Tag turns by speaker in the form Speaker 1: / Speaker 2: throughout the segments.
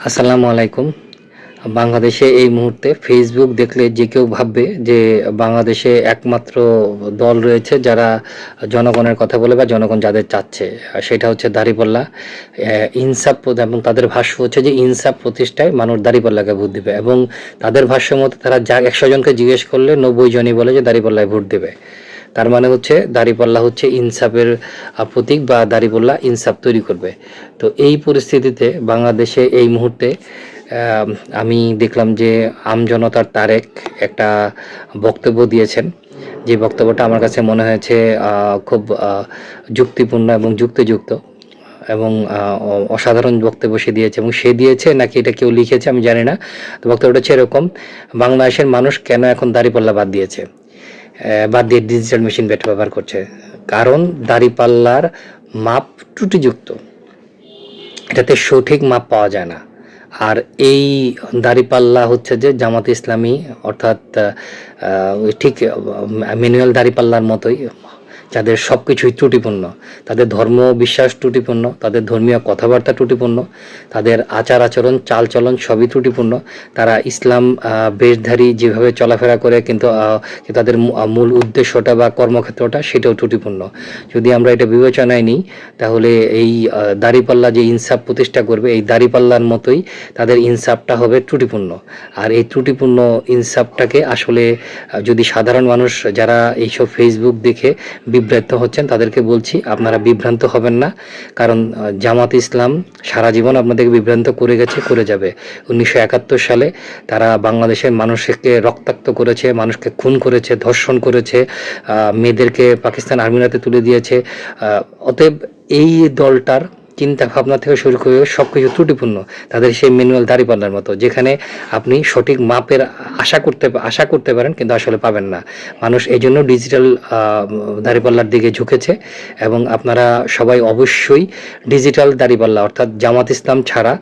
Speaker 1: আসসালামু আলাইকুম। বাংলাদেশে এই মুহূর্তে ফেসবুক দেখলে যে কেউ ভাববে যে বাংলাদেশে একমাত্র দল রয়েছে যারা জনগণের কথা বলে বা জনগণ যাদের চাচ্ছে, আর সেটা হচ্ছে দাঁড়িপাল্লা। ইনসাফ এবং তাদের ভাষ্য হচ্ছে যে ইনসাফ প্রতিষ্ঠায় মানুষ দাঁড়িপাল্লাকে ভোট দেবে, এবং তাদের ভাষ্য মতো তারা যা 100 জনকে জিজ্ঞেস করলে 90 জনই বলে যে দাঁড়িপাল্লায় ভোট দেবে। তার মানে হচ্ছে দাঁড়িপাল্লা হচ্ছে ইনসাফের প্রতীক, বা দাঁড়িপাল্লা ইনসাফ তৈরি করবে। তো এই পরিস্থিতিতে বাংলাদেশে এই মুহূর্তে আমি দেখলাম যে আমজনতার তারেক একটা বক্তব্য দিয়েছেন, যে বক্তব্যটা আমার কাছে মনে হয়েছে খুব যুক্তিপূর্ণ এবং যুক্তিযুক্ত, এবং অসাধারণ বক্তব্য সে দিয়েছে। এবং সে দিয়েছে নাকি এটা কেউ লিখেছে আমি জানি না। তো বক্তব্যটা হচ্ছে এরকম: বাংলাদেশের মানুষ কেন এখন দাঁড়িপাল্লা বাদ দিয়েছে, বাদ দিয়ে ডিজিটাল মেশিন ব্যবহার করছে? কারণ দাঁড়িপাল্লার মাপ ত্রুটিযুক্ত, এটাতে সঠিক মাপ পাওয়া যায় না। আর এই দাঁড়িপাল্লা হচ্ছে যে জামাতে ইসলামী, অর্থাৎ ঠিক ম্যানুয়াল দাঁড়িপাল্লার মতোই, যাদের সব কিছুই ত্রুটিপূর্ণ, তাদের ধর্ম বিশ্বাস ত্রুটিপূর্ণ, তাদের ধর্মীয় কথাবার্তা ত্রুটিপূর্ণ, তাদের আচার আচরণ চালচলন সবই ত্রুটিপূর্ণ। তারা ইসলাম বেশধারী যেভাবে চলাফেরা করে, কিন্তু তাদের মূল উদ্দেশ্যটা বা কর্মক্ষেত্রটা সেটাও ত্রুটিপূর্ণ। যদি আমরা এটা বিবেচনায় নিই, তাহলে এই দাঁড়িপাল্লা যে ইনসাফ প্রতিষ্ঠা করবে, এই দাঁড়িপাল্লার মতোই তাদের ইনসাফটা হবে ত্রুটিপূর্ণ। আর এই ত্রুটিপূর্ণ ইনসাফটাকে আসলে যদি সাধারণ মানুষ যারা এইসব ফেসবুক দেখে বিভ্রান্ত হচ্ছেন, তাদেরকে বলছি আপনারা বিভ্রান্ত হবেন না। কারণ জামাত ইসলাম সারা জীবন আপনাদেরকে বিভ্রান্ত করে গেছে, করে যাবে। 1971 সালে তারা বাংলাদেশের মানুষকে রক্তাক্ত করেছে, মানুষকে খুন করেছে, ধর্ষণ করেছে, মেয়েদেরকে পাকিস্তান আর্মিরাতে তুলে দিয়েছে। অতএব এই দলটার চিন্তা ভাবনা থেকে শুরু করে সব কিছু ত্রুটিপূর্ণ। তাদের সেই ম্যানুয়াল দাঁড়িপাল্লার মতো, যেখানে আপনি সঠিক মাপের আশা করতে পারেন কিন্তু আসলে পাবেন না। মানুষ এই জন্য ডিজিটাল দাঁড়িপাল্লার দিকে ঝুঁকেছে। এবং আপনারা সবাই অবশ্যই ডিজিটাল দাঁড়িপাল্লা, অর্থাৎ জামাত ইসলাম ছাড়া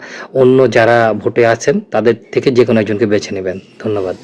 Speaker 1: অন্য যারা ভোটে আছেন তাদের থেকে যে কোনো একজনকে বেছে নেবেন। ধন্যবাদ।